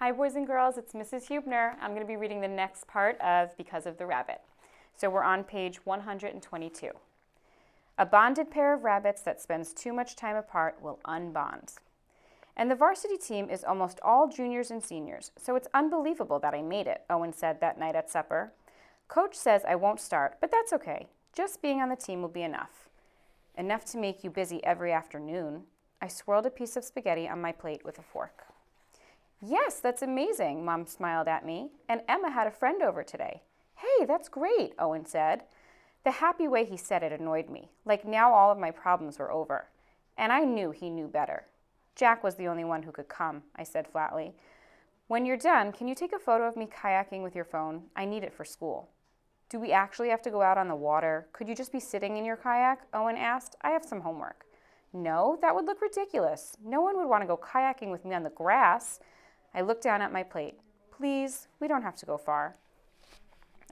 Hi boys and girls, it's Mrs. Hubner. I'm going to be reading the next part of Because of the Rabbit. So we're on page 122. A bonded pair of rabbits that spends too much time apart will unbond. And the varsity team is almost all juniors and seniors, so it's unbelievable that I made it, Owen said that night at supper. Coach says I won't start, but that's okay. Just being on the team will be enough. Enough to make you busy every afternoon. I swirled a piece of spaghetti on my plate with a fork. Yes, that's amazing, Mom smiled at me. And Emma had a friend over today. Hey, that's great, Owen said. The happy way he said it annoyed me, like now all of my problems were over. And I knew he knew better. Jack was the only one who could come, I said flatly. When you're done, can you take a photo of me kayaking with your phone? I need it for school. Do we actually have to go out on the water? Could you just be sitting in your kayak? Owen asked. I have some homework. No, that would look ridiculous. No one would want to go kayaking with me on the grass. I looked down at my plate. Please, we don't have to go far.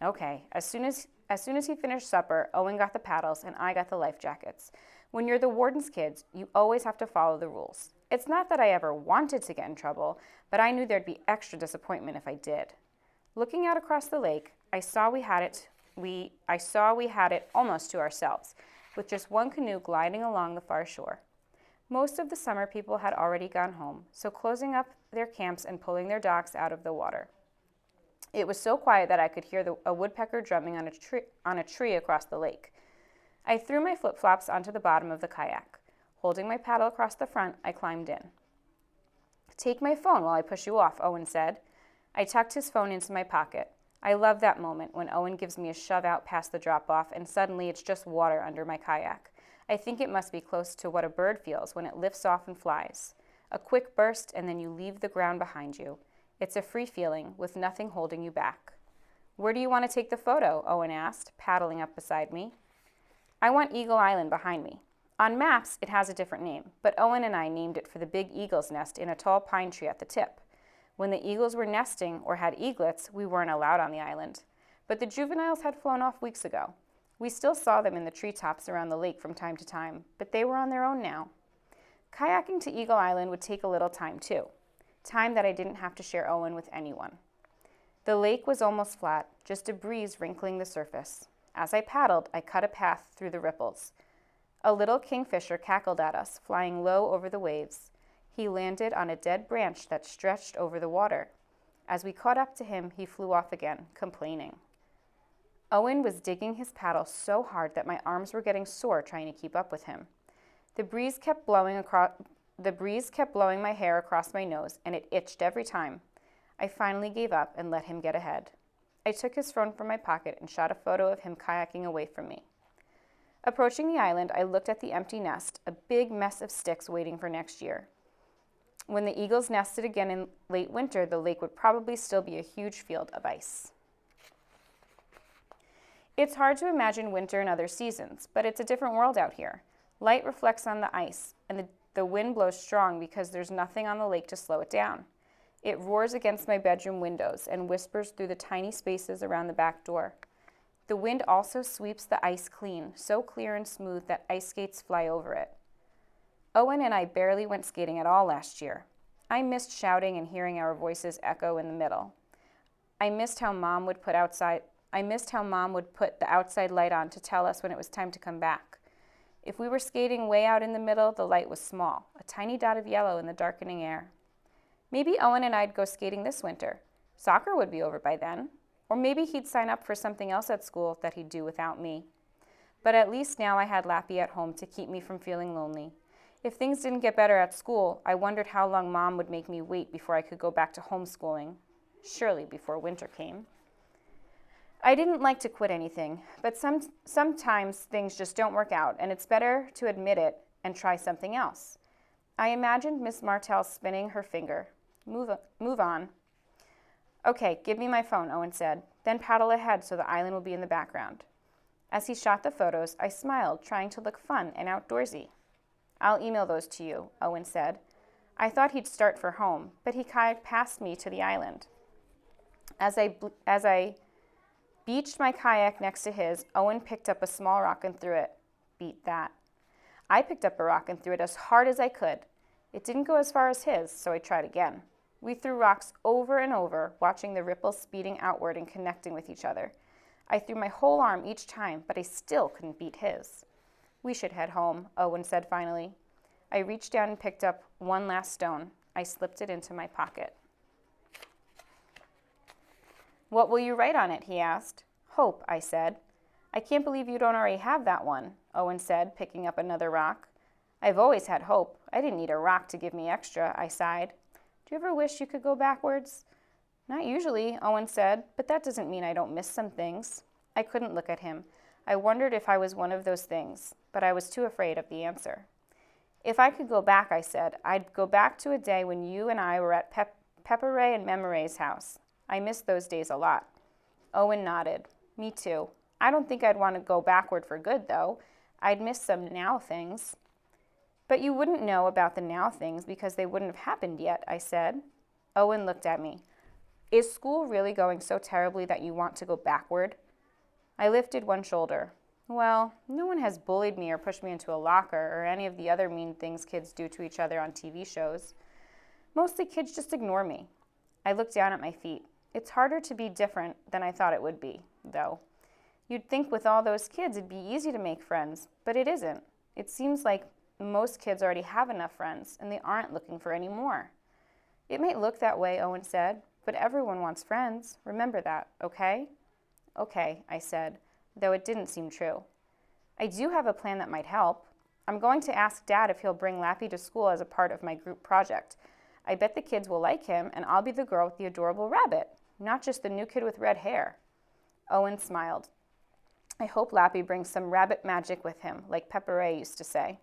Okay, as soon as he finished supper, Owen got the paddles and I got the life jackets. When you're the warden's kids, you always have to follow the rules. It's not that I ever wanted to get in trouble, but I knew there'd be extra disappointment if I did. Looking out across the lake, I saw we had it almost to ourselves, with just one canoe gliding along the far shore. Most of the summer people had already gone home, so closing up their camps and pulling their docks out of the water. It was so quiet that I could hear a woodpecker drumming on a tree across the lake. I threw my flip-flops onto the bottom of the kayak. Holding my paddle across the front, I climbed in. Take my phone while I push you off, Owen said. I tucked his phone into my pocket. I love that moment when Owen gives me a shove out past the drop-off and suddenly it's just water under my kayak. I think it must be close to what a bird feels when it lifts off and flies. A quick burst and then you leave the ground behind you. It's a free feeling with nothing holding you back. Where do you want to take the photo? Owen asked, paddling up beside me. I want Eagle Island behind me. On maps, it has a different name, but Owen and I named it for the big eagle's nest in a tall pine tree at the tip. When the eagles were nesting or had eaglets, we weren't allowed on the island. But the juveniles had flown off weeks ago. We still saw them in the treetops around the lake from time to time, but they were on their own now. Kayaking to Eagle Island would take a little time too, time that I didn't have to share Owen with anyone. The lake was almost flat, just a breeze wrinkling the surface. As I paddled, I cut a path through the ripples. A little kingfisher cackled at us, flying low over the waves. He landed on a dead branch that stretched over the water. As we caught up to him, he flew off again, complaining. Owen was digging his paddle so hard that my arms were getting sore trying to keep up with him. The breeze kept blowing my hair across my nose, and it itched every time. I finally gave up and let him get ahead. I took his phone from my pocket and shot a photo of him kayaking away from me. Approaching the island, I looked at the empty nest, a big mess of sticks waiting for next year. When the eagles nested again in late winter, the lake would probably still be a huge field of ice. It's hard to imagine winter in other seasons, but it's a different world out here. Light reflects on the ice, and the wind blows strong because there's nothing on the lake to slow it down. It roars against my bedroom windows and whispers through the tiny spaces around the back door. The wind also sweeps the ice clean, so clear and smooth that ice skates fly over it. Owen and I barely went skating at all last year. I missed shouting and hearing our voices echo in the middle. I missed how Mom would put the outside light on to tell us when it was time to come back. If we were skating way out in the middle, the light was small, a tiny dot of yellow in the darkening air. Maybe Owen and I'd go skating this winter. Soccer would be over by then. Or maybe he'd sign up for something else at school that he'd do without me. But at least now I had Lappy at home to keep me from feeling lonely. If things didn't get better at school, I wondered how long Mom would make me wait before I could go back to homeschooling. Surely before winter came. I didn't like to quit anything, but sometimes things just don't work out, and it's better to admit it and try something else. I imagined Miss Martell spinning her finger. Move on. Okay, give me my phone, Owen said. Then paddle ahead so the island will be in the background. As he shot the photos, I smiled, trying to look fun and outdoorsy. I'll email those to you, Owen said. I thought he'd start for home, but he kayaked past me to the island. As I beached my kayak next to his, Owen picked up a small rock and threw it. Beat that. I picked up a rock and threw it as hard as I could. It didn't go as far as his, so I tried again. We threw rocks over and over, watching the ripples speeding outward and connecting with each other. I threw my whole arm each time, but I still couldn't beat his. We should head home, Owen said finally. I reached down and picked up one last stone. I slipped it into my pocket. What will you write on it? He asked. Hope, I said. I can't believe you don't already have that one, Owen said, picking up another rock. I've always had hope. I didn't need a rock to give me extra, I sighed. Do you ever wish you could go backwards? Not usually, Owen said, but that doesn't mean I don't miss some things. I couldn't look at him. I wondered if I was one of those things, but I was too afraid of the answer. If I could go back, I said, I'd go back to a day when you and I were at Pepper Ray and Mema Ray's house. I miss those days a lot. Owen nodded. Me too. I don't think I'd want to go backward for good, though. I'd miss some now things. But you wouldn't know about the now things because they wouldn't have happened yet, I said. Owen looked at me. Is school really going so terribly that you want to go backward? I lifted one shoulder. Well, no one has bullied me or pushed me into a locker or any of the other mean things kids do to each other on TV shows. Mostly kids just ignore me. I looked down at my feet. It's harder to be different than I thought it would be, though. You'd think with all those kids it'd be easy to make friends, but it isn't. It seems like most kids already have enough friends, and they aren't looking for any more. It may look that way, Owen said, but everyone wants friends. Remember that, okay? Okay, I said, though it didn't seem true. I do have a plan that might help. I'm going to ask Dad if he'll bring Lappy to school as a part of my group project. I bet the kids will like him, and I'll be the girl with the adorable rabbit, not just the new kid with red hair. Owen smiled. I hope Lappy brings some rabbit magic with him, like Pepper Ray used to say.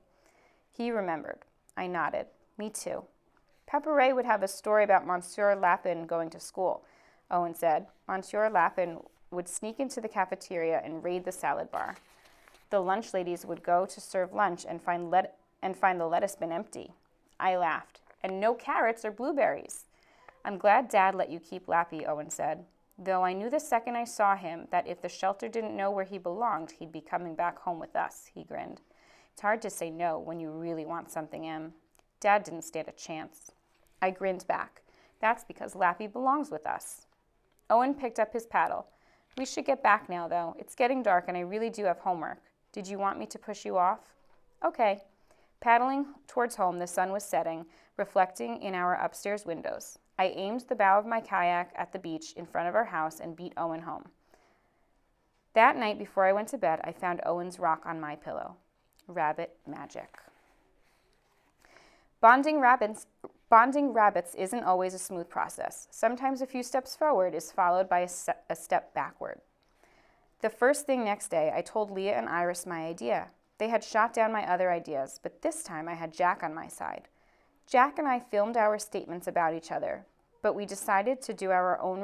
He remembered. I nodded. Me too. Pepper Ray would have a story about Monsieur Lapin going to school, Owen said. Monsieur Lapin would sneak into the cafeteria and raid the salad bar. The lunch ladies would go to serve lunch and find the lettuce bin empty. I laughed. And no carrots or blueberries. I'm glad Dad let you keep Lappy, Owen said. Though I knew the second I saw him that if the shelter didn't know where he belonged, he'd be coming back home with us, he grinned. It's hard to say no when you really want something, Em. Dad didn't stand a chance. I grinned back. That's because Lappy belongs with us. Owen picked up his paddle. We should get back now, though. It's getting dark and I really do have homework. Did you want me to push you off? Okay. Paddling towards home, the sun was setting, reflecting in our upstairs windows. I aimed the bow of my kayak at the beach in front of our house and beat Owen home. That night before I went to bed, I found Owen's rock on my pillow. Rabbit magic. Bonding rabbits isn't always a smooth process. Sometimes a few steps forward is followed by a step backward. The first thing next day, I told Leah and Iris my idea. They had shot down my other ideas, but this time I had Jack on my side. Jack and I filmed our statements about each other, but we decided to do our own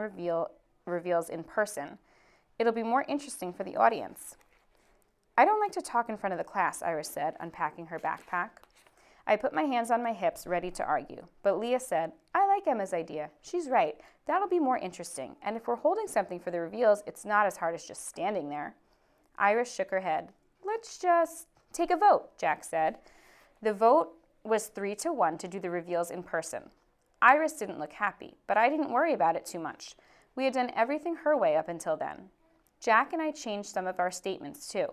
reveals in person. It'll be more interesting for the audience. I don't like to talk in front of the class, Iris said, unpacking her backpack. I put my hands on my hips, ready to argue, but Leah said, I like Emma's idea. She's right. That'll be more interesting, and if we're holding something for the reveals, it's not as hard as just standing there. Iris shook her head. Let's just take a vote, Jack said. The vote was 3-1 to do the reveals in person. Iris didn't look happy, but I didn't worry about it too much. We had done everything her way up until then. Jack and I changed some of our statements, too.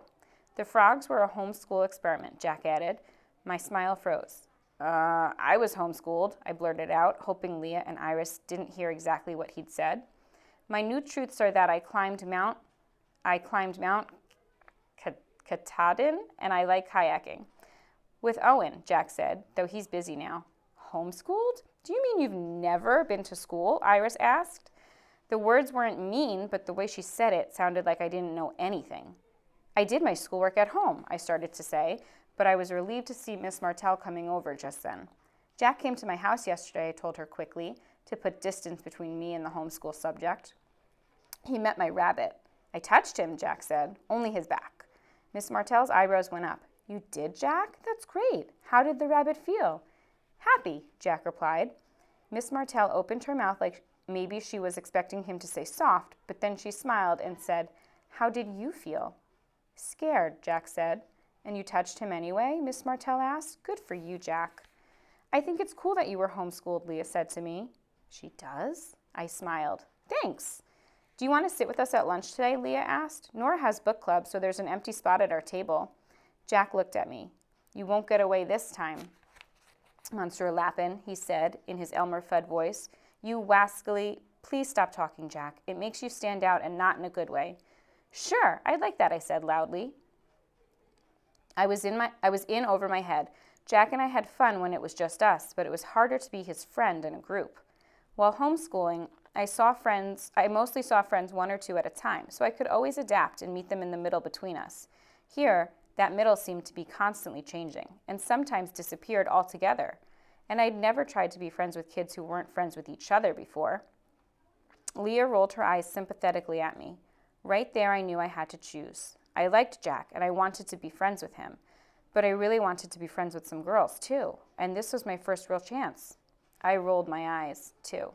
The frogs were a homeschool experiment, Jack added. My smile froze. I was homeschooled, I blurted out, hoping Leah and Iris didn't hear exactly what he'd said. My new truths are that I climbed Mount Katahdin, and I like kayaking. With Owen, Jack said, though he's busy now. Homeschooled? Do you mean you've never been to school? Iris asked. The words weren't mean, but the way she said it sounded like I didn't know anything. I did my schoolwork at home, I started to say, but I was relieved to see Miss Martell coming over just then. Jack came to my house yesterday, I told her quickly, to put distance between me and the homeschool subject. He met my rabbit. I touched him, Jack said, only his back. Miss Martell's eyebrows went up. You did, Jack? That's great. How did the rabbit feel? Happy, Jack replied. Miss Martell opened her mouth like maybe she was expecting him to say soft, but then she smiled and said, How did you feel? Scared, Jack said. And you touched him anyway? Miss Martell asked. Good for you, Jack. I think it's cool that you were homeschooled, Leah said to me. She does? I smiled. Thanks. Do you want to sit with us at lunch today? Leah asked. Nora has book club, so there's an empty spot at our table. Jack looked at me. You won't get away this time. Monsieur Lapin, he said in his Elmer Fudd voice. You wascally... Please stop talking, Jack. It makes you stand out and not in a good way. Sure, I'd like that, I said loudly. I was in over my head. Jack and I had fun when it was just us, but it was harder to be his friend in a group. While homeschooling, I mostly saw friends one or two at a time, so I could always adapt and meet them in the middle between us. Here, that middle seemed to be constantly changing, and sometimes disappeared altogether. And I'd never tried to be friends with kids who weren't friends with each other before. Leah rolled her eyes sympathetically at me. Right there, I knew I had to choose. I liked Jack, and I wanted to be friends with him. But I really wanted to be friends with some girls, too. And this was my first real chance. I rolled my eyes, too.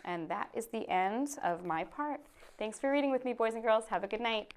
And that is the end of my part. Thanks for reading with me, boys and girls. Have a good night.